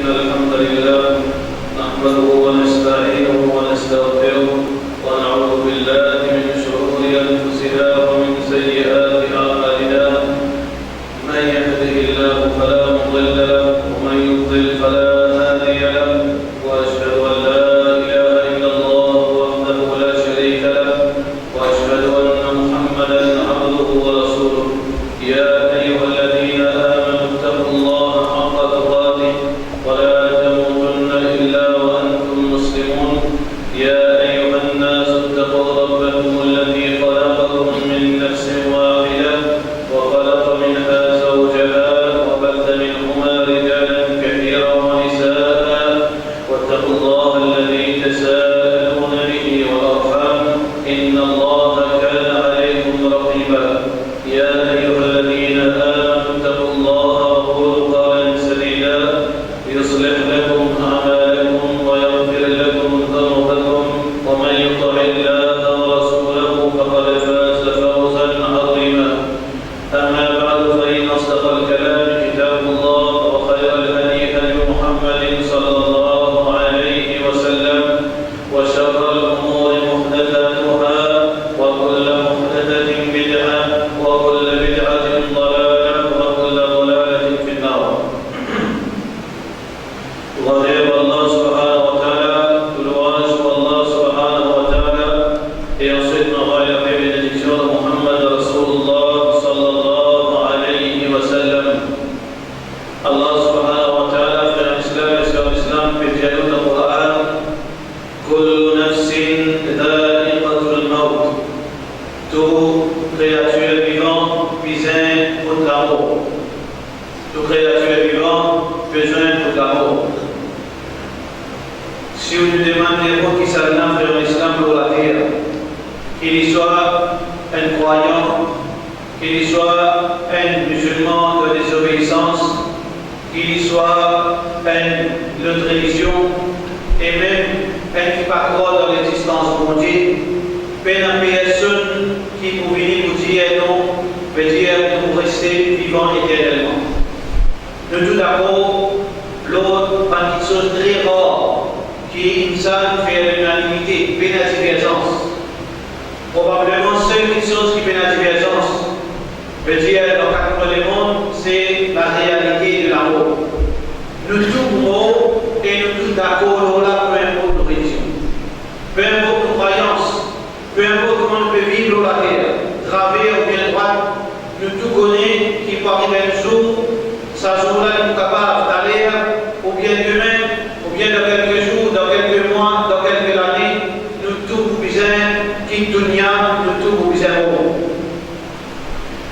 الحمد لله نحمده ونستعينه ونستغفره ونعوذ بالله من شرور أنفسنا ومن سيئات أعمالنا من يهده الله فلا مضل له ومن يضلل فلا هادي له وأشهد أن لا إله إلا الله وحده لا شريك له وأشهد أن محمدا عبده ورسوله يا أيها الذين آمنوا اتقوا الله حق تقاته ولا تموتن إلا وأنتم مسلمون يا أيها الناس اتقوا ربكم الذي خلقكم من نفس واحدة وخلق منها زوجها وبث منهما رجالا كثيرا ونساء واتقوا الله الذي تساءلون به والأرحام إن الله كان عليكم رقيبا يا أيها الذين آمنوا اتقوا الله وقولوا قولا سديدا يصلح لكم أعمالكم ويغفر لكم ذنوبكم ومن يطع الله ورسوله فقد فاز فوزا عظيما أما بعد فإن أصدق الكلام كتاب الله وخير الهدي هدي محمد صلى الله عليه وسلم وشر الأمور محدثاتها وكل محدثة بدعة وكل بدعة ضلالة وكل ضلالة في النار. غضب الله سبحانه وتعالى louange pour Allah subhanahu wa ta'ala et ensuite n'envoie la bénédiction de Muhammad Rasulullah sallallahu alayhi wa sallam. Allah subhanahu wa ta'ala fait l'islam et sur l'islam fait dialogue dans le Coran كل نفس ذائقة الموت. Toute créature vivante besoin de la mort. Toute créature vivante besoin de la mort. Si on nous demande qui s'allume vers l'islam pour la terre, qu'il soit un croyant, qu'il soit un musulman de désobéissance, qu'il soit une autre religion, et même un qui pas croit dans l'existence de Dieu, une personne qui pour venir vous dire non, veut dire nous rester vivants éternellement. De tout d'abord, l'autre, par une chose très rare, qui est une salle fait l'unanimité, fait la divergence. Probablement, seule chose qui fait la divergence, veut dire dans le monde, c'est la réalité de la mort. Nous tous morts et nous tous d'accord là, peu importe nos religions, peu importe nos croyances, peu importe comment on peut vivre la terre, travers ou bien droite, nous tous connaissons qu'il peut arriver un jour, ce jour-là, nous sommes capables d'aller, ou bien demain, ou bien dans quelques jours, dans quelques mois, dans quelques années, nous tous nous besoin quitte dunya, nous tous nous besoin mort.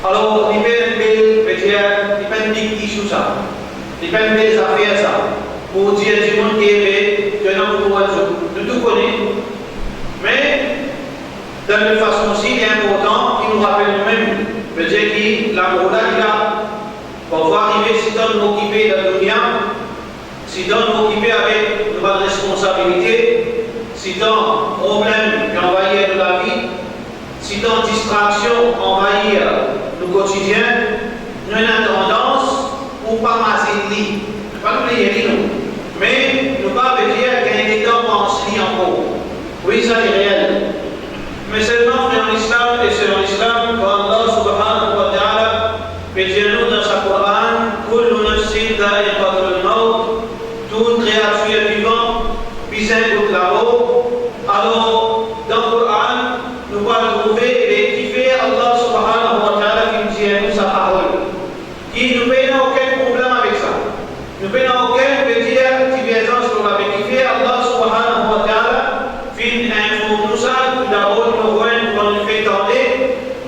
Alors, il y a une belle issue ça. Il y a une belle affaire ça. Pour dire du monde qui est que nous tout connaissons. Mais, de toute façon aussi, il est important qu'il nous rappelle nous-mêmes. Peut-être que la mort là, pour pouvoir arriver, si on nous occuper de la dunya, si on nous occuper avec notre responsabilité, si on problème qui envahit de la vie, si on distraction envahir le quotidien, nous avons tendance pour pas masser le lit. Pas nous les nous. Mais nous pas veut dire qu'il y a des temps pour se lit encore. Oui, ça est réel. Mais seulement dans l'islam et selon l'islam, quand Allah subhanahu wa ta'ala peut dire nous dans sa Coran, كل نفس ذائقة الموت, toute créature vivante, besoin de la mort. Alors, dans le Coran, nous allons trouver et qui fait Allah subhanahu wa ta'ala qui nous dit nous sa parole. Qui nous fait aucun problème avec ça. Nous n'avons aucun divergence sur la qui fait Allah subhanahu wa ta'ala fait un tout ça, tout d'abord nous voyons qu'on nous fait tenter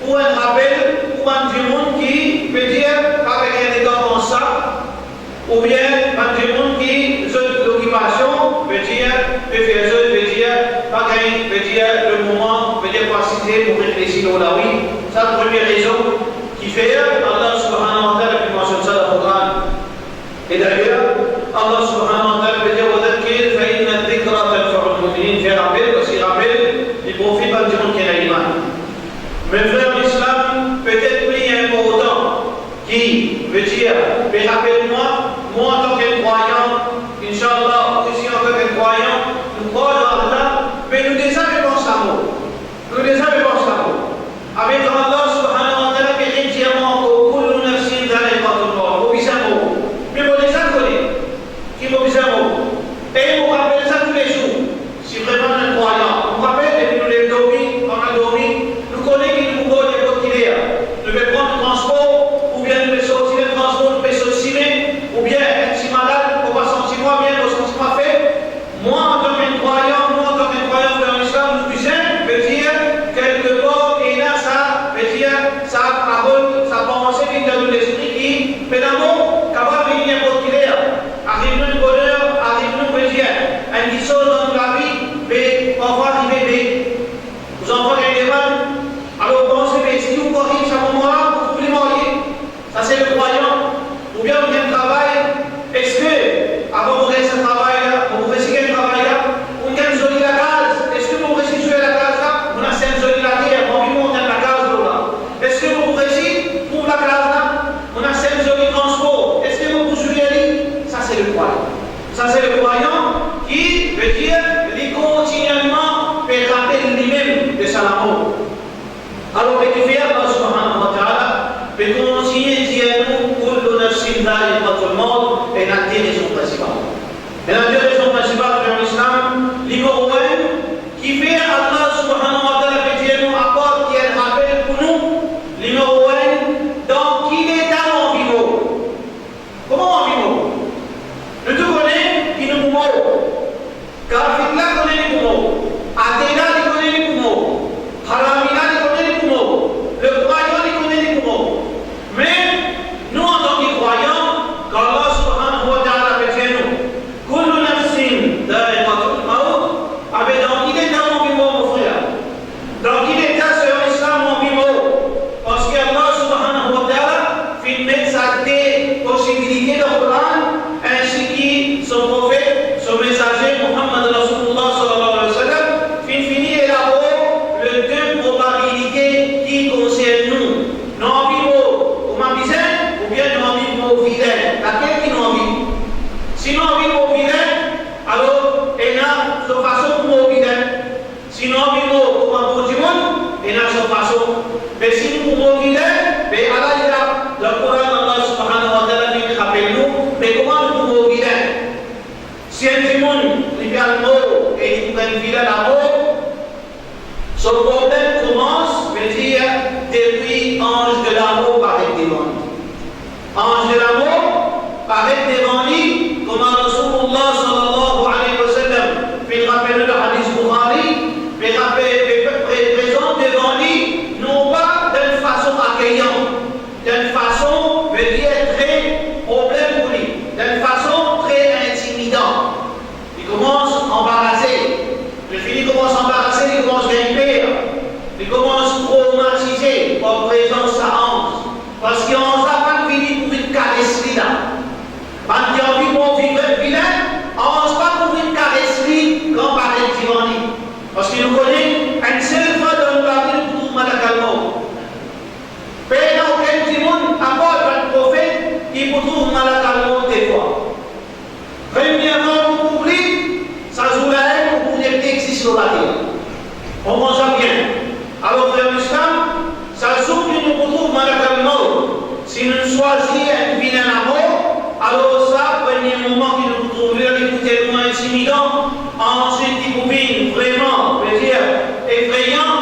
pour un rappel, pour un monde qui peut dire avec un état comme ça, ou bien un monde qui zone d'occupation peut dire, peut faire zone, peut dire, pareil, peut dire le moment, peut dire capacité pour réfléchir au la oui. C'est la première raison qui fait Allah subhanahu wa ta'ala qui mentionne ça dans le Coran. Et d'ailleurs, Allah subhanahu wa ta'ala peut dire وَذَكِّرْ فَإِنَّ الذِّكْرَى تَنْفَعُ الْمُؤْمِنِينَ. Fait rappel, parce qu'il rappelle, il profite pas du monde qui a l'imam. Mais frère, l'islam peut-être plus important qui veut dire, mais rappelle-moi, moi en tant que croyant, principales. Et la deux raisons principales dans l'islam, numéro un, qui fait Allah subhanahu wa ta'ala que Dieu nous apporte, qui est un rappel pour nous. Numéro un, dans quel état on vit. Comment on vit? Nous tous connaissons qui nous mourons. Car Fitla connaît les poumons. Athéna connaît les poumons. Haramina connaît les poumons. Le croyant connaît les poumons. Mais nous, en tant que croyants, quand Allah subhanahu wa ta'ala fait chez nous, Kullu nafsin dha'iqatul maut, avec dans quel état on vit, mon frère? Dans quel état sur l'islam on vit? Parce que Allah subhanahu wa ta'ala fait mettre sa possibilité dans le Coran, ainsi que son prophète, son messager, Muhammad Rasulullah sallallahu alayhi wa sallam, finit élaborer les deux probabilités qui concernent nous. Nous vivons au Mabizin ou bien nous vivons au vilain. Laquelle qui nous vit? Si nous vivons au vilain, alors il y a une façon pour au vilain. Si nous vivons au bon du monde, il y a une façon. Mais si nous vivons au vilain, mais Allah il a le Coran Allah subhanahu wa ta'ala qui rappelle nous, mais comment nous vivons au vilain? Si un démon il vient à mort et il prend une ville à la mort, son problème commence, veut dire, depuis ange de l'amour paraît devant lui. Ange de l'amour paraît devant lui, comme Rasulullah sallallahu alayhi wa sallam fait rappeler le hadith Bukhari, mais présente devant lui, non pas d'une façon accueillante, d'une façon, veut dire, très problème pour lui, d'une façon très intimidante. Il commence à embarrasser. Le fini commence à embarrasser, il commence à grimper. Il commence à traumatiser en présence à Ange. Parce qu'Ange n'a pas fini pour une caresserie là. Quand il a envie de vivre vilain, Ange pas pour une caresserie quand par un tyrannie. Parce qu'il nous connaît une seule fois dans le Bible pour tout Malakalmo. Mais dans aucun tyran apporte un prophète qui pour tout Malakalmo des fois. Premièrement, pour public, ça joue la haine pour les textes sur la terre. On mange bien. Alors, frère l'islam, ça joue que nous retrouvons Malakalmo. Si nous choisissons un vilain amour, alors ça, premier moment que nous retrouvons, l'écouter moins intimidant, ensuite il devient vraiment, je veux dire, effrayant,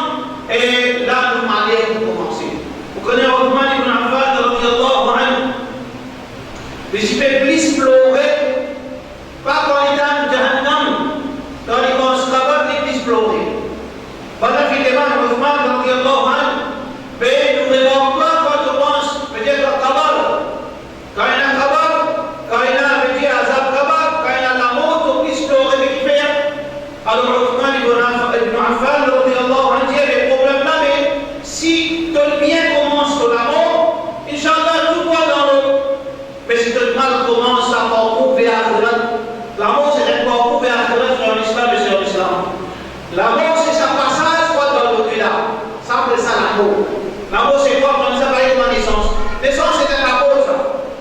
et là, nous allons commencer. Vous connaissez Othman ibn Affan, radiyallahu anhu, mais il fait plus pleurer. Pas quand il est dans Jahannam, quand il commence à avoir des plus pleurer. Pendant qu'il est dans Othman, radiyallahu anhu, mais nous ne devons pas quand on pense, peut-être à Kabar. Quand il y a un Kabar, quand il y a un petit Azab Kabar, quand il y a la mort, on puisse pleurer de qui fait. Alors Othman ibn Affan, radiyallahu anhu, dit les problèmes là, mais si tout le bien commence sur la mort, Inch'Allah, tout va dans l'eau. Mais si tout le mal commence à parcourir vers la mort, c'est un parcours vers sur l'islam et sur l'islam. La mort, c'est sa passage dans l'au-delà. Ça, c'est ça la mort. La mort, c'est quoi? Comme ça va être dans naissance. Naissance, c'est la cause.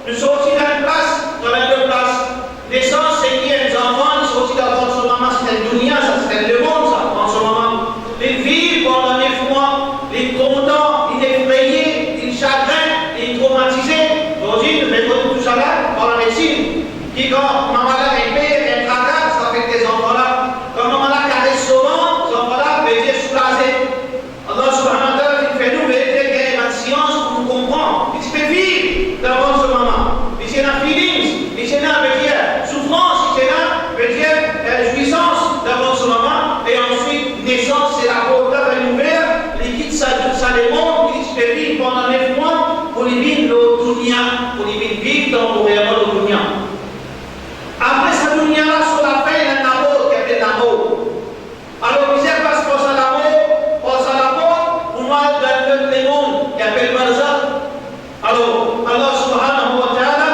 Nous sortis dans une place, dans la deux places. Naissance, c'est qui est un enfant, nous sortis dans ce moment, c'est un dunia, ça, c'est le monde, ça, en ce moment. Ils vivent pendant 9 mois, ils sont contents, ils sont effrayés, ils chagrins, ils sont traumatisés. Aujourd'hui, nous mettons tout ça là, par la médecine. Qui, quand maman là, elle paie, elle tracasse, ça fait que ces enfants-là, quand maman là, caresse souvent, ces enfants-là, veut dire soulager. Allah subhanahu wa ta'ala, il fait nous, veut dire qu'il y a une science pour nous comprendre. Il peut vivre devant ce moment. Il y a une feelings, il y a une souffrance, il y a une jouissance devant ce moment. Et ensuite, naissance, c'est la porte nouvelle, les quitte ça les montre, il peut vivre pendant 9 mois pour les vivre le dunya, pour les vivre dans le réel le dunya. Après cette dunya-là, sur la fin, il y a un amour qui appelle l'amour. Alors, vous savez pas ce qu'on a l'amour, on a l'amour, pour moi, dans le monde, qui appelle Barzakh. Alors, Allah subhanahu wa ta'ala,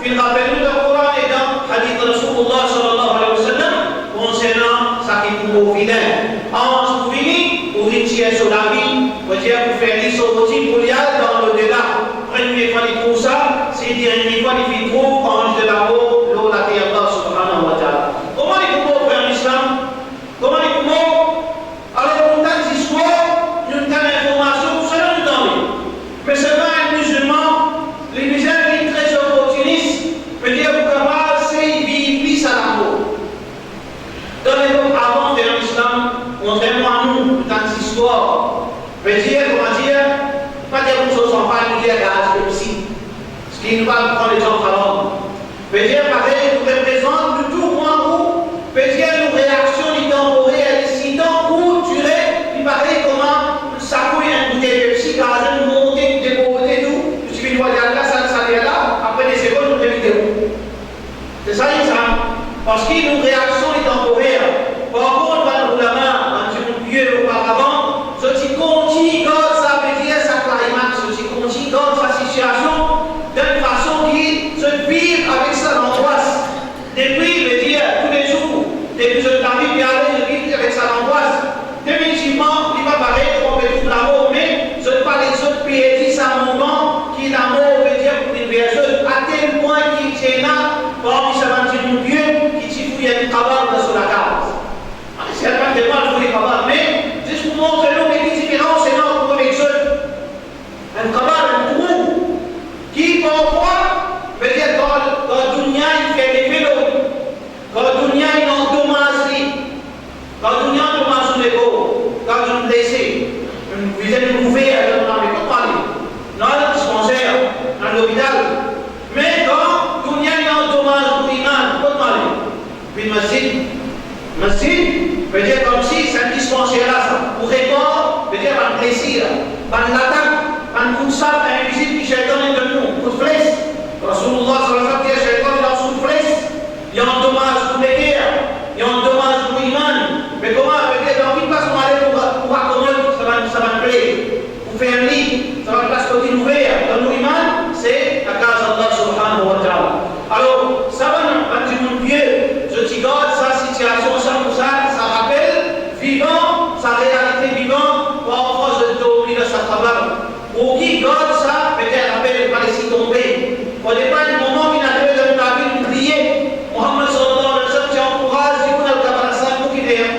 il rappelle nous le Coran et dans Hadith Rasulullah sallallahu alayhi wa sallam, concernant ça qui est pour vilain. En fini, pour retirer sur la vie, pour faire des sorties pour y aller dans le delà. Première fois, il trouve ça, c'est dernière fois, il trouve ange de l'amour, l'eau, la terre, Allah subhanahu wa ta'ala. Comment il faut faire l'islam? Comment il faut? Alors, nous avons des histoires, nous avons des informations, tout ça, nous avons. Mais c'est pas un musulman, les musulmans sont très opportunistes, peut dire, vous commencez, Parce qu'il y a une réaction temporaire. Par contre, dans l'ulama, dans le vieux auparavant, ce qui continue, ça veut dire ça climax, ce qui continue dans sa situation d'une façon qui se vit avec sa angoisse. Depuis, veut dire tous les jours, depuis que je t'invite à aller, je vis avec sa angoisse. Définitivement, il va paraître qu'on fait tout l'amour, mais je ne parle pas des autres pays, c'est un moment qui l'amour veut dire pour une personne, à tel point qu'il tient là, parmi sa vanité de Dieu, qui t'y fouille un travail sur la case. C'est pas tellement le fouille travail, mais juste pour montrer nous, mais qui différence, c'est là pour avec eux. Un travail, un trou, qui parfois veut dire dans le dunya, il fait des vélos. Dans le dunya, il endommage lui. Dans le dunya, il endommage les beaux. Quand je me blessé, vous êtes ouvert dans les compagnies, dans le dispensaire, dans l'hôpital. Mais quand le dunya, il endommage pour l'imam, comment aller? Puis le masjid veut dire comme si c'est un dispensaire là, pour répondre, veut dire un plaisir, un l'attaque, un coup de sable, un visite qui chacun est de nous, un coup de flèche. Rasulullah sallallahu alayhi wa sallam, chacun est dans une flèche. Il y a un dommage pour les guerres, il y a un dommage pour l'imam. Mais comment veut dire, dans une place où on va aller pour accommoder, ça va me plaire. Pour faire un lit, ça va me place côté ouvert. Dans l'imam, c'est la case d'Allah subhanahu wa ta'ala. Alors, ça va nous dire mon Dieu, je t'y garde sa situation, ça rappelle vivant, sa réalité vivante, parfois je t'oublie de sa travail. Pour qui garde ça, peut-être rappelle pas laisser tomber. Au départ, du moment qu'il a fait de ta vie, prier, Muhammad sallallahu alayhi wa sallam, tu encourages, il y a un camarade pour qu'il ait.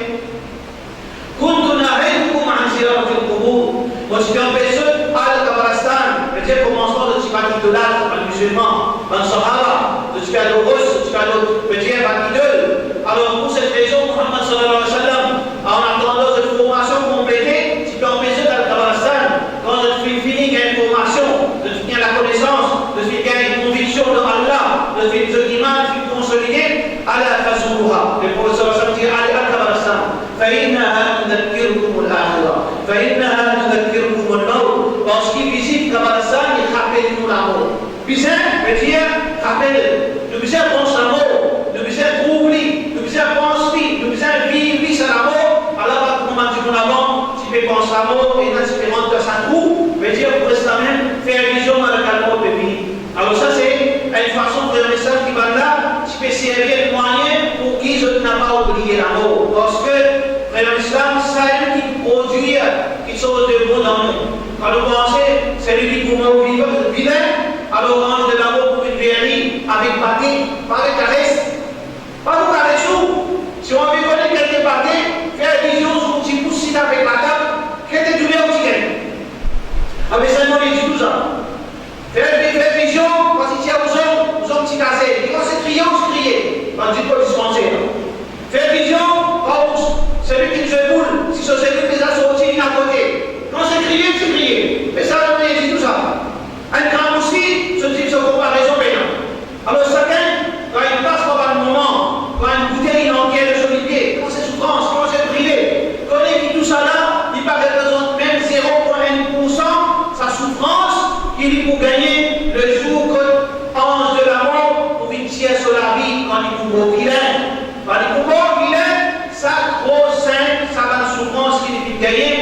كنت نهيتكم عن زيارة القبور. Moi, je suis empêché à Kabalastan, peut-être commençons de Tifati Dolal, un musulman, un Sahara, de Tifati Russe, de Tifati peut-être un idole. Alors, pour cette raison, Muhammad sallallahu alayhi wa sallam, en attendant cette formation complétée, tu peux empêcher dans le Kabalastan, quand tu finis une formation, de finir la connaissance, de finir une conviction de Allah, de finir l'imam, de finir consolider, à la Fazouha. Le professeur va dire, allez à Kabalastan. فإنها تذكركم الآخرة فإنها تذكركم الموت parce qu'il visite Kabalastan, il rappelle nous la mort. Bizarre, veut dire rappelle. Le bizarre pense la mort, le bizarre oublie, le bizarre pense vie, le bizarre vit sur la mort. Alors, comme on dit avant, tu peux penser la mort et là tu peux rentrer dans sa trou, veut dire pour rester même faire vision dans le calme de vie. Alors ça c'est une façon de message qui va là, tu peux servir de moyen pour qu'ils ne n'ont pas oublié la mort. Parce que l'islam, c'est lui qui produit quelque chose de bon dans nous. Quand vous pensez, c'est lui qui pour nous vilain, alors on mange de l'amour pour une verrie avec pâté, pas de caresse. Pas de caresse où, si on veut connaître quelques pâtés, faire vision sur un petit pouce avec la table, qu'est-ce que tu veux au ticket? Avec ça, on dit tout ça. Faire vision, parce qu'il y a aux hommes qui cassent. Et quand c'est crié, on se crie. On dit pas dispenser. Faire vision, celui qui se boule, si ce celui qui les a sortis à côté. Quand c'est crié, c'est crié. Mais ça, on dit tout ça. Un grand aussi, ce type de comparaison pénale. Alors chacun, quand il passe par un moment, quand une bouteille entière de solidier, quand c'est souffrance, quand c'est privé, connaît que tout ça là, il paraît représente même 0,1% sa souffrance qu'il est pour gagner le jour que ange de la mort pour une tiers sur la vie quand il est pour vilain. Quand il est pour vilain, sa grosse sainte, sa bonne souffrance qu'il est pour gagner,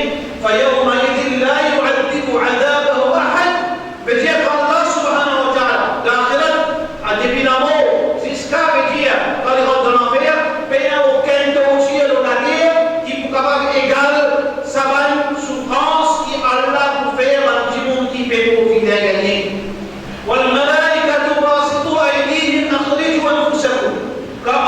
فَيَوْمَ يَذِلْ لَا يُعَذِّبُ عَذَابَهُ أَحَدٌ veut dire qu'Allah subhanahu wa ta'ala, l'akhirat, a depuis la mort, jusqu'à veut dire, quand il rentre dans l'enfer, il n'y a aucun dossier dans la terre qui peut capable égal sa bonne souffrance qui Allah pour faire un petit monde qui peut profiter à gagner. وَالْمَلَائِكَةُ بَاسِطُوا أَيْدِيهِمْ أَخْرِجُوا أَنفُسَكُمْ. Quand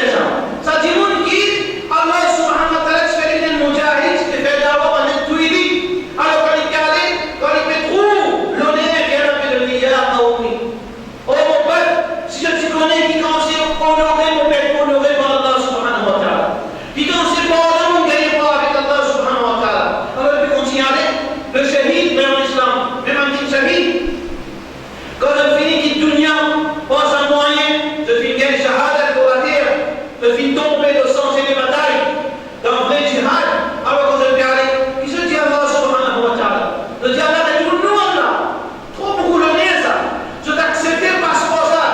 dit ça. Ça dit qui Allah subhanahu wa ta'ala fait une mujahid, qui fait d'abord un étude. Alors quand il calait, quand il fait trop, l'honneur vient avec le milliard à Omi. Oh mon père, si je te connais, qui quand c'est honoré, mon père, honoré par Allah subhanahu wa ta'ala. Qui quand c'est pas honoré, on ne gagne pas avec Allah subhanahu wa ta'ala. Alors il continue à aller, le shahid, même en islam, même un petit shahid. Quand je finis qui dunya, pas un moyen, je finis une shahada pour la terre, je finis tomber de sang et des batailles, dans vrai jihad, alors que je vais aller, qui se dit Allah subhanahu wa ta'ala. Je dis Allah, mais tout le monde là, trop beaucoup le nez ça. Je t'accepte parce que ça,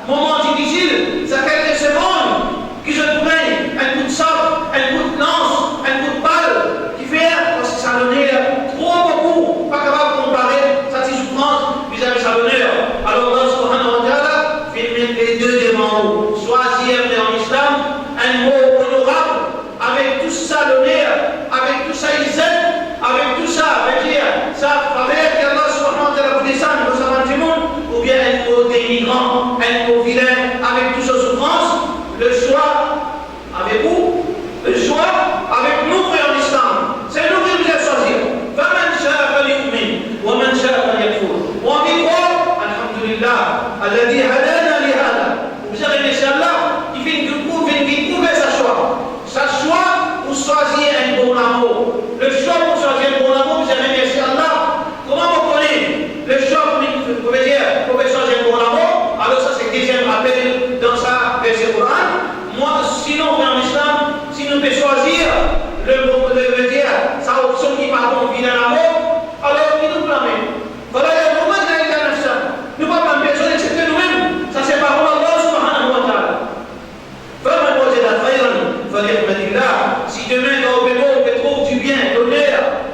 moment difficile, ça quelques secondes, qui je prenne un coup de sable, un coup de lance, un coup de balle, qui fait, parce que ça le nez trop beaucoup, pas capable de comparer sa souffrance vis-à-vis de sa l'honneur. Alors Allah subhanahu wa ta'ala fait mettre les deux des mots. Choisir en islam un mot honorable, avec tout ça l'honneur, avec tout ça izzat, avec tout ça, veut dire, ça faveur qu'Allah subhanahu wa ta'ala vous descend dans sa du monde, ou bien un mot dénigrant, un mot vilain, avec toute sa souffrance. Le choix, avec vous, le choix, avec nous, frères en islam. C'est nous qui nous allons choisir. فَمَنْ شَاءَ فَلْيُؤْمِنْ وَمَنْ شَاءَ فَلْيَكْفُرْ. On dit quoi? Alhamdulillah, الذي هدانا لهذا. Vous avez laissé Allah, il vient de prouver sa choix. Sa choix pour choisir un bon amour. Le choix pour choisir un bon amour, vous avez laissé Allah. Comment vous connaissez le choix pour choisir un bon amour? Alors ça c'est le deuxième appel dans sa verset Coran. Moi, sinon en islam, si nous pouvons choisir le dire, sa option qui pardon vient d'un amour, alors qui nous blâme. Voilà, il y a un moment dans la nation. Nous ne pouvons pas personne excepté nous-mêmes. Ça c'est par Allah subhanahu wa ta'ala. فَمَنْ وَجَدَ خَيْرًا فَلْيَحْمَدِ اللَّهِ. Si demain dans le trouve du bien, l'honneur,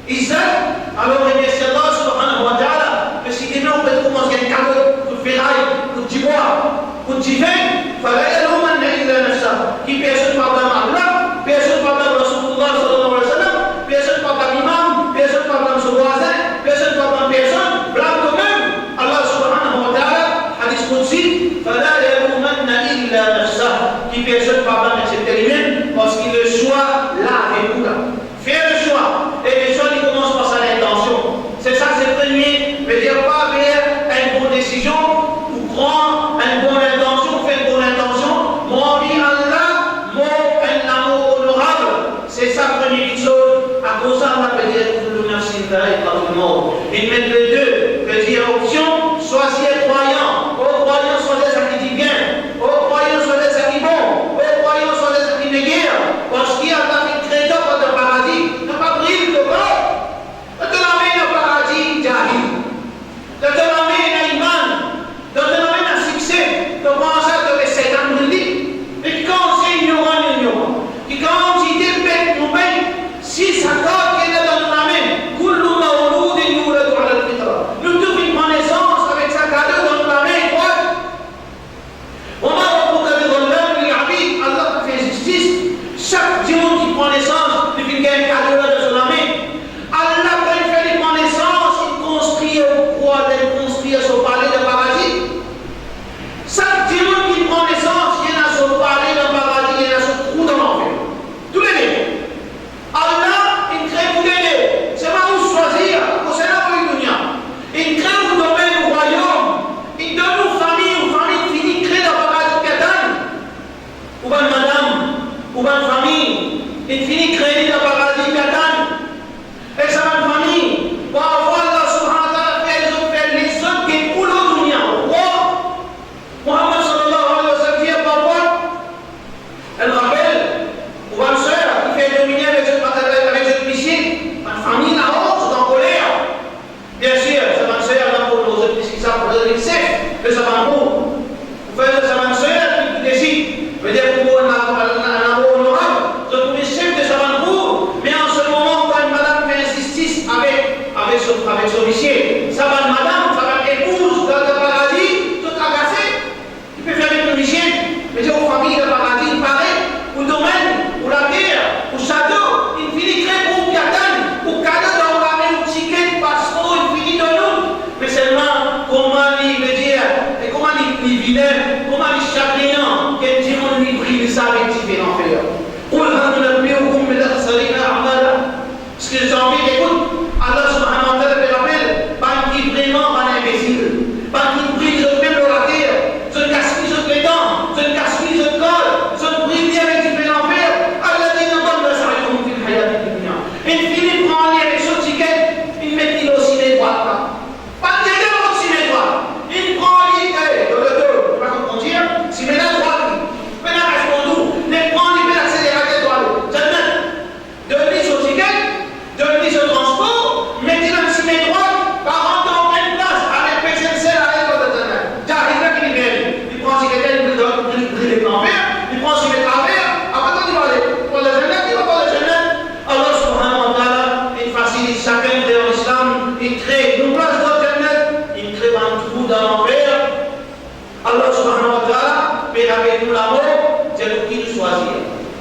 Isaac, alors remercie Allah subhanahu wa ta'ala. Mais si demain on peut commencer un cadeau, coup de ferraille, coup de bois, coup de vin, فَلَا يَلُومَنَّ إِلَّا نَفْسَهُ. Qui personne pardonne Allah, personne pardonne Rasulullah sallallahu alayhi wa sallam, personne pardonne l'imam, personne pardonne son voisin, personne pardonne personne, blâme toi-même. Allah subhanahu wa ta'ala, hadith Qudsi, فَلَا يَلُومَنَّ إِلَّا نَفْسَهُ. Qui personne pardonne excepté lui-même, parce qu'il le choix là avec vous là. Faire le choix. Et le choix il commence par sa intention. C'est ça, c'est le premier. Ne dire pas vers une bonne décision ou prendre une bonne intention, faire une bonne intention. Moi, Allah, moi, un amour honorable. C'est ça la première chose. À cause de ça, on va dire que le merci d'Allah par le monde. Il met les deux. Veut dire option, choisir croyant. Aux croyants, choisir ça qui dit bien. Aux croyants, choisir ça qui est bon. Aux croyants, choisir ça qui est guerre. Parce qu'il y a un créateur dans le paradis. Ne pas briller le corps. Ne te l'amène au paradis, Jahil. Ne te l'amène à Iman. Ne te l'amène à succès. Ne pense à que les Satan brillent. Et quand c'est ignorant. Et quand il dépête nous mêmes, si ça garde qu'il est dans le main, Kullu mawlud yuladu ala al-fitra. Nous devons prendre naissance avec sa cadeau dans la main droite. On a beaucoup de l'homme, Allah fait justice. Chaque dimanche qui prend naissance, il fait un cadeau dans la main. Allah, quand il fait prendre naissance, il construit au croix, il construit son palais de paradis. Chaque dimanche qui prend naissance, il y a son palais de paradis, il y a son trou dans l'enfer. Tous les deux. Allah, il crée pour l'aider. C'est pas où choisir, c'est là où il nous. Il crée pour domaine au royaume. Il donne aux familles finie, il crée dans le paradis Katan. Ou bien madame, ou bien famille, il finit créer dans le paradis Katan. Et ça va une famille. Parfois, Allah subhanahu wa ta'ala fait les autres qui coulent au dunya. Roi, Muhammad sallallahu alayhi wa sallam dit parfois, elle rappelle, ou une soeur qui fait dominer avec ce policier, une famille là-haut, c'est en colère. Bien sûr, c'est une soeur là pour nos autres policiers, ça pour le chef, mais ça va en haut. Vous faites ça, une soeur qui décide, veut dire pour un amour honorable, c'est pour les chefs de Savancourt, mais en ce moment, quand une madame fait injustice avec son policier, ça va une madame, ça va une épouse dans le paradis, tout agacé, il peut faire avec le policier, mais dire aux familles de paradis, pareil, ou domaine, ou la terre, ou château, il finit très pour Katan, ou cadeau dans la main, ou ticket, passeport, il finit dans nous. Mais seulement, comment il veut dire, et comment il vilain, comment il chagrinant, quel dimanche lui brille.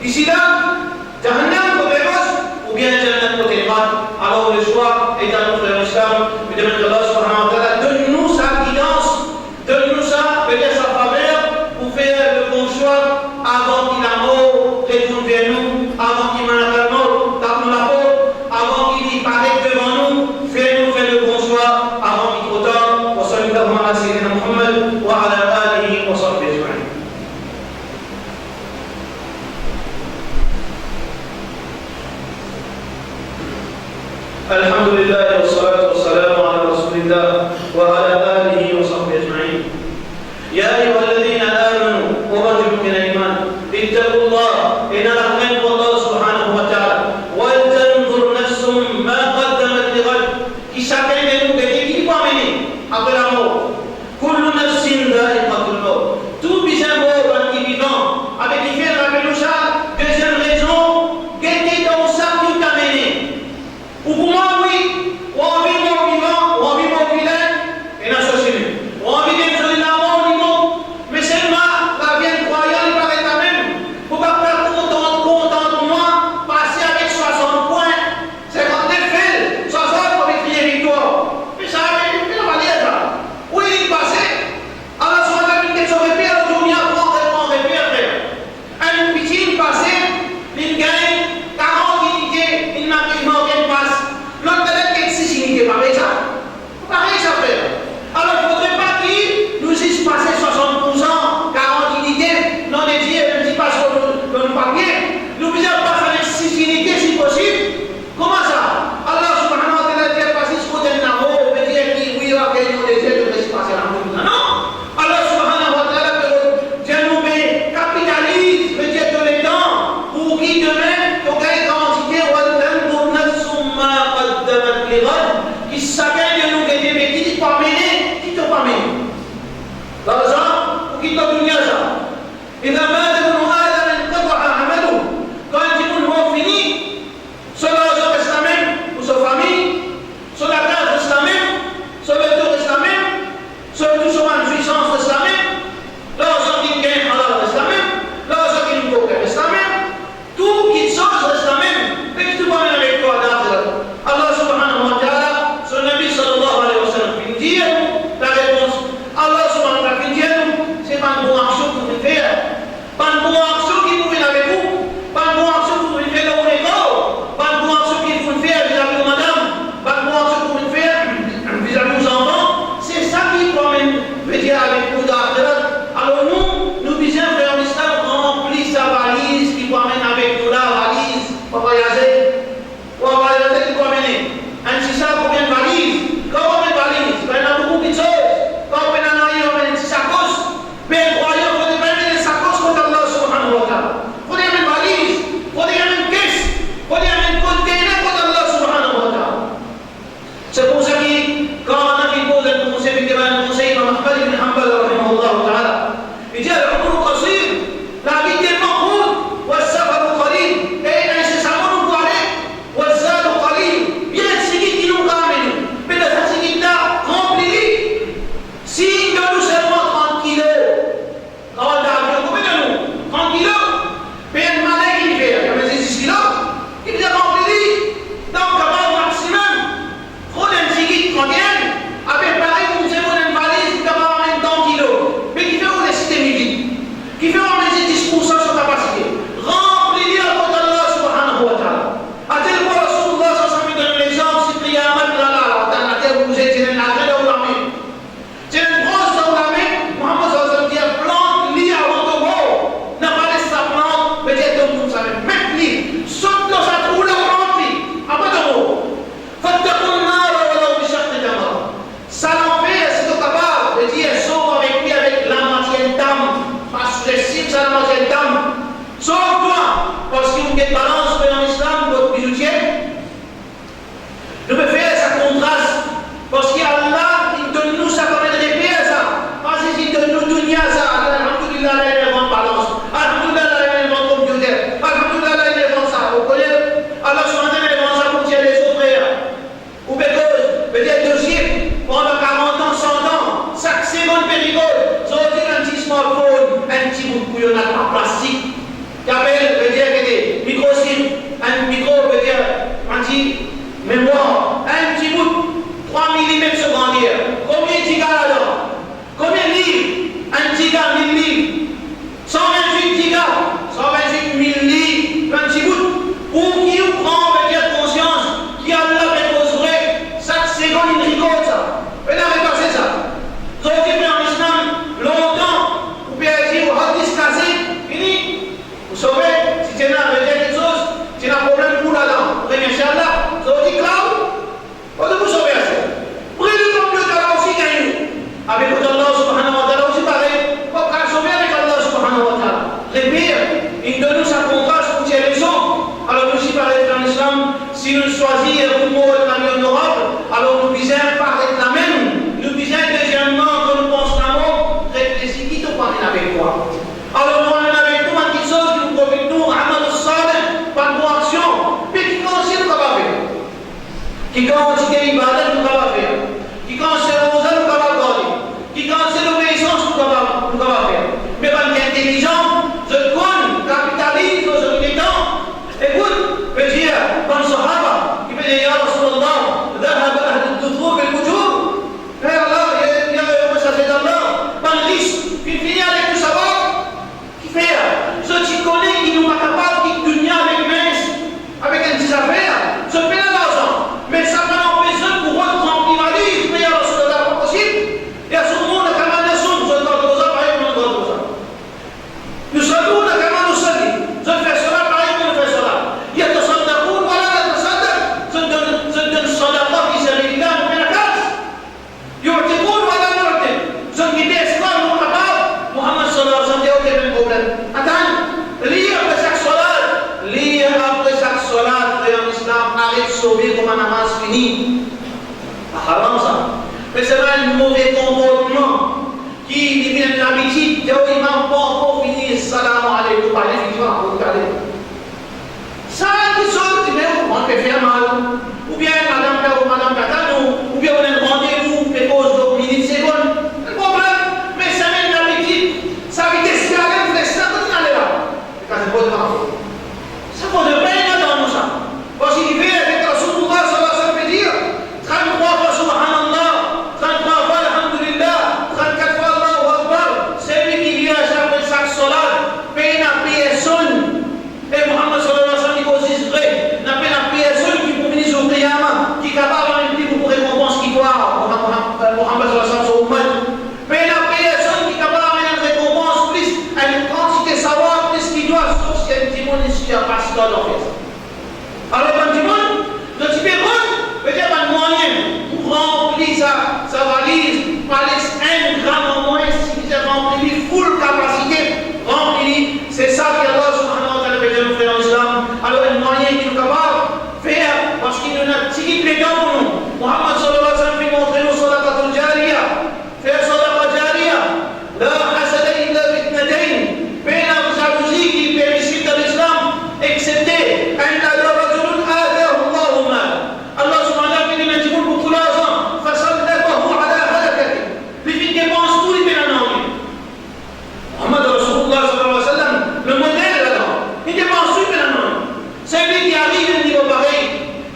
Ici là, Jahannam côté gauche ou bien Jannat côté droite. Alors le choix est à notre islam. Je demande Allah subhanahu wa ta'ala, donne-nous sa guidance, donne-nous sa faveur pour faire le bon choix avant qu'il la mort retourne vers nous, avant qu'il m'en la mort, tape nous la peau, avant qu'il y paraît devant nous, fais-nous faire le bon choix avant qu'il trop tard. Wa sallallahu ala sayyidina Muhammad wa ala alihi wa sahbihi ajma'in. الحمد لله والصلاة والسلام على رسول الله وعلى آله وصحبه أجمعين. يا أيها الذين آمنوا وارجعوا من الإيمان اتقوا الله إن رحمكم الله سبحانه وتعالى ولتنظر نفس ما قدمت لغد. Qui chacun de nous qui va mener après la mort. كل نفس ذائقة الموت. Tout bien mort en qui vivant avec qui fait la peloucha. Deuxième raison, guetter dans ça qui t'a mené. Ou pour moi, oui, ou en vie mon vivant, ou en vie mon vilain, et n'a cherché. Ou en vie des gens là, mon vivant, mais seulement la vie croyante, il paraît quand même. Pour pas faire content de moi, passer avec 60 points, 59 faits, 60 pour écrire victoire. Mais ça, il va dire ça. Oui, il passait. Alors, soit la vie qui se répète, aujourd'hui, après, un petit, il passait, il gagne 40 unités, il n'a pas une passe. L'autre qui existe, il n'est pas pareil ça. Pareil ça fait. Alors, il ne faudrait pas qu'il nous ait passé 60%, 40 unités, non dédiées, même si pas sur le papier. Nous devons passer avec 6 unités si possible. Comment ça? Allah subhanahu wa ta'ala dit passer ce côté de l'amour, on peut dire qu'il oui, ok, non dédié, de laisser passer l'amour. Non. Allah subhanahu wa ta'ala Dieu nous capitalise, veut dire de les temps, pour qui demain, on gagne quantité, qui chacun de nous gagne, mais qui dit pas mener, qui t'a pas mené. L'argent, ou qui t'a donné ça. Et la main de nous quand ils vont finir, sur l'argent reste la même, pour sa famille, sur la case reste la même, sur le dos reste la même, sur tout sur une puissance reste la même, l'argent qui gagne reste la même, l'argent qui nous gagne reste la même, tout qui change reste la même, et tu vas mener avec toi d'argent. Allah subhanahu wa ta'ala, son Nabi sallallahu alayhi wa sallam, il dit la réponse. Allah subhanahu wa ta'ala, il dit c'est pas une bonne action que vous pouvez faire, pas une bonne action qui vous fait avec vous, pas une bonne action que vous pouvez faire dans l'école, pas une bonne action qui vous fait vis-à-vis de madame, pas une bonne action que vous pouvez faire vis-à-vis de vos enfants. C'est ça qui veut dire avec vous d'argent. Alors nous disons faire l'islam remplir sa valise qui vous amène avec nous la valise pour voyager. Ou on va aller qui peut amener. Un tissa pour bien valise. Quand on met valise, il y a beaucoup de choses. Quand on met un aïe, on met une sacoche. Mais croyant, il faut mettre une sacoche contre Allah subhanahu wa ta'ala. Il faut mettre une valise. Il faut mettre une caisse. Il faut mettre un container contre Allah subhanahu wa ta'ala. C'est pour ça que quand on a qui pose un conseil, il y a un conseil dans Ahmad ibn Hanbal, rahimahullah ta'ala. Il dit, al-umru qasir, la vie est tellement courte, wa safaru qalil, et incessamment nous doit aller. Si nous seulement 30 kilos, quand on a combien de nous 30 kilos, mais un malin qui fait, il y a 6 kilos, il vous a rempli. Donc, au maximum, faut un ticket 31, avec pareil, vous avez une valise qui va amener 30 kilos, mais qui fait vous laisser midi, qui fait vous laisser 10% sur capacité. Remplis-le à votre Allah subhanahu wa ta'ala. À tel point, Rasulullah sallallahu alayhi wa sallam donne l'exemple, si Qiyamah dans la terre où vous êtes, c'est une agrès dans la main. C'est une brosse dans la main, Muhammad sallallahu alayhi wa sallam dit, plante lit avant de mort. N'a pas laissé sa plante, peut-être que vous savez, même lit, saute dans sa trou, la plante lit, avant de mort. Fattaqun nar wa law bi shaqqi tamra. Ça l'enfer, c'est capable de dire, sauve avec lui avec la moitié d'âme, parce que si ça la moitié d'âme, sauve-toi, parce qu'il y a une balance dans l'islam, votre bijoutier. Nous pouvons faire ça contraste, parce qu'Allah, il donne nous ça comme un repère, ça. Parce qu'il donne nous dunya, ça. Alhamdulillah, il est en balance. Alhamdulillah, il est en computer. Alhamdulillah, il est en ça. Vous connaissez? Allah subhanahu wa ta'ala, il est en ça pour tirer les autres frères. Ou peut-être dossier, pendant 40 ans, 100 ans, chaque seconde péricole, ils ont dit un petit smartphone, un petit bout de couillonnade en plastique. Qui appelle, veut dire dire vous mots de manière honorable, alors nous disons paraître la même. Nous disons deuxièmement que nous pensons à mot, réfléchis qui te parle avec toi. Alors nous allons avec nous à quelque chose qui nous profite nous, amal salih, pas de bonne action, mais qui consiste nous va faire. Qui consiste ibadat nous va faire. Qui consiste rosa nous va garder. Qui consiste l'obéissance nous va faire. Mais pas intelligent, je connais, capitalise aujourd'hui les temps. Écoute, peut dire, dans le Sahaba, qui peut dire, Ya Rasulallah, ذهب أهل الدثور بالوجوه. Mais Allah, il y a le messager d'Allah, dans le risque, qui finit avec tout savoir, qui fait, ceux qui connaissent, qui n'ont pas capable, qui dunia avec mince, avec un petit affaire, se fait l'argent. Mais ça va empêcher pour eux de remplir la liste, mais Ya Rasulallah, pas possible. Il y a ce monde qui a mal de son, je dois poser, pareil, je dois poser. Nous sommes nous, qui a mal de son, je fais cela, pareil, je fais cela. Il y a de son d'amour, voilà, de son d'amour. Je donne son d'amour, qui s'est réglé, on fait la casse. Il y a des mots, voilà, je ne guide esclave, non capable. Muhammad sallallahu alayhi wa sallam, il y a aucun problème. Attends, lire après chaque salat, lire après chaque salat, frère en islam, arrête de sauver comme un namaz fini. Haram ça. Mais c'est vrai un mauvais comportement qui devient une habitude. Il m'a pas encore fini, salam alaykum, allez, ça, qui sort, on peut faire mal. Ou bien madame Père ou madame Katano, ou bien on a un rendez-vous, mais pause de minutes, secondes. Le problème, mais ça met une habitude. Ça veut dire que si elle est, vous laissez ça, vous n'allez là. Ça pose de mal. Ça pose de peine dans nous, ça. Parce qu'il fait avec Rasulullah, ça veut dire 33 fois Subhanallah, 33 fois Alhamdulillah, 34 fois Allahu Akbar. C'est lui qui vient à chaque salat, paye la personne. Et Muhammad sallallahu alayhi wa sallam dit aussi vrai, n'a pas la personne qui peut venir sur le Qiyamah, qui est capable de dire pour récompense qui doit, Muhammad sallallahu alayhi wa sallam, mais la personne qui est capable de donner une récompense plus, une quantité de savoir plus qu'il doit, sauf si elle dit mon ici à passer dans l'enfer. Alors quand tu montes, le type est bon, peut-être pas de moyen pour remplir sa valise, pas laisser 1 gramme en moins, si vous avez rempli full capacité, rempli, c'est ça qui Allah subhanahu wa ta'ala veut dire nous frères en islam. Alors un moyen qu'il est capable de faire, parce qu'il nous a tiré les dents pour nous. Muhammad sallallahu alayhi wa sallam fait montrer nous sadaqatul jariya, faire sadaqa jariya, la hasada illa fitnatayn, mais la jalousie qui est permissible dans l'islam, excepté un rajulun adahu Allahu mal. Allah subhanahu wa ta'ala fait des gens pour tout l'argent, fasallahu ala halakati. Les filles dépensent tout les pénales. Muhammad Rasulullah sallallahu alayhi wa sallam, le modèle là-dedans, il dépense tout les pénales. C'est lui qui arrive à un niveau pareil,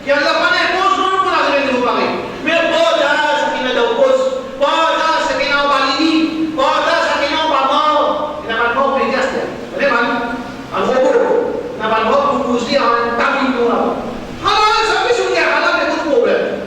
qui a la panne éponge, non pour arriver à un niveau pareil. Mais pas d'âge, ça qui n'a pas de cause, pas d'âge, ça qui n'a pas validé, pas d'âge, ça qui n'a pas mort. Il n'a pas le mort pour les gestes. Vous voyez, un robot, il n'a pas le mort pour vous dire un tamis pour là-bas. Alors, ça fait sur le gars, là, il y a beaucoup de problèmes.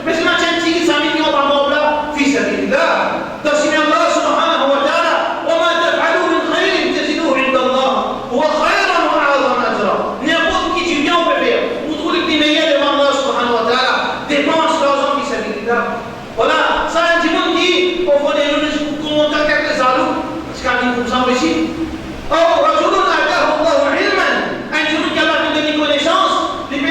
Mais si on a un petit 100 millions par mort là, fils à lui, là, dans ce même Allah subhanahu wa ta'ala, وما تفعلوا من خير تجدوه عند الله هو خيرا وأعظم أجرا. N'importe qui tu viens au bébé, vous trouvez que les meilleurs devant Allah subhanahu wa ta'ala, dépense l'argent fils à lui, là. Voilà, ça un petit monde qui, au fond des lunes, comment t'as quelques alous, parce qu'à lui, vous s'enrichit. Oh, Rasulun adahu Allahu ilman, un petit monde qui a la vie de connaissance, un petit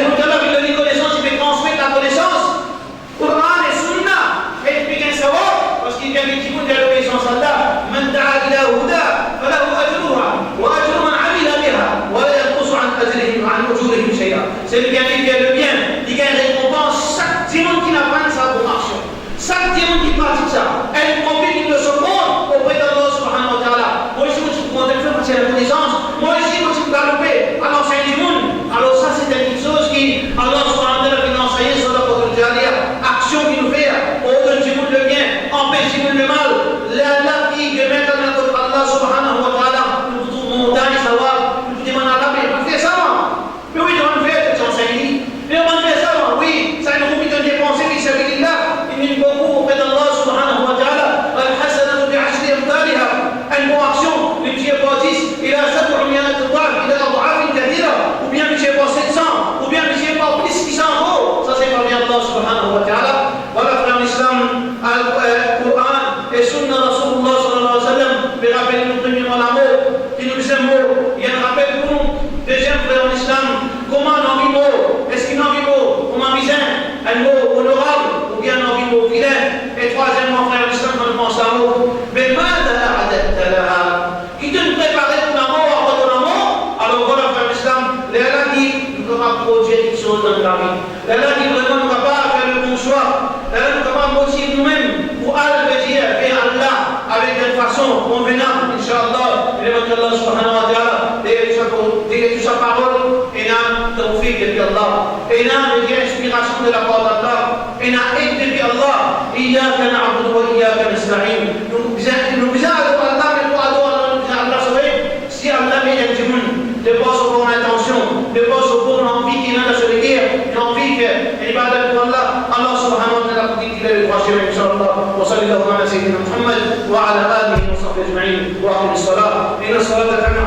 monde qui a la vie de connaissance, il fait transmettre la connaissance. Coran et Sunnah, et il fait un savoir, parce qu'il y a des petits bouts de l'obéissance à Allah. من دعا إلى هدى فله أجرها وأجر من عمل بها ولا ينقص عن أجورهم شيئا. C'est le bien qui fait le bien, il gagne récompense chaque dimanche qui n'a pas sa bonne action. Chaque dimanche qui pratique ça, elle profite de ce monde auprès d'Allah subhanahu wa ta'ala. Moi je vous demande de faire la connaissance, moi je vous galoper à l'enseignement du monde. Alors ça c'est quelque chose qui Allah subhanahu wa ta'ala qui nous enseigne sur la action qui nous fait, ordonne du monde le bien, empêche du monde le mal. La qui de mettre dans notre Allah subhanahu wa ta'ala, nous trouvons montagne, savoir, nous demandons à la paix, on fait ça, mais oui, on fait, c'est enseigné. Mais on fait ça, oui, ça nous permet de dépenser, puis ça veut dire là, il nous beaucoup auprès d'Allah subhanahu wa ta'ala, al-hasanatu bi'ashri amthaliha, une bonne action, le petit baptiste, il a 700 dollars, il a un kathira, ou bien le petit pas 700, ou bien le petit pas plus 600 euros, ça c'est parmi Allah subhanahu wa ta'ala. Voilà, frère l'islam, Al-Qur'an et Sunna Rasulullah sallallahu alayhi wa sallam, mais rappelez-nous premièrement l'amour, qui nous aime, il y a un rappel pour nous. Deuxième frère l'islam, comment la vie. Allah qui vraiment nous capable de faire le bon choix. Allah nous capable de motiver nous-mêmes pour aller vers Allah avec une façon convenable, Inch'Allah. Et Allah subhanahu wa ta'ala, dès que sa parole, et n'a tawfiq depuis Allah, et n'a inspiration de la part d'Allah, et n'a aide depuis Allah. إياك نعبد وإياك نستعين. Nous besoin Allah, mais pour Allah, si Allah vient du monde, de pas au bon intention, de pas au bon envie qu'il a de se le dire, une envie que ibadat pour Allah, Allah subhanahu wa ta'ala pour qu'il ait le droit chez Inch'Allah. Wa sallallahu ala sayyidina Muhammad wa ala alihi wa sahbihi ajma'in. Wa akhir as-salat. Inna as-salata tanha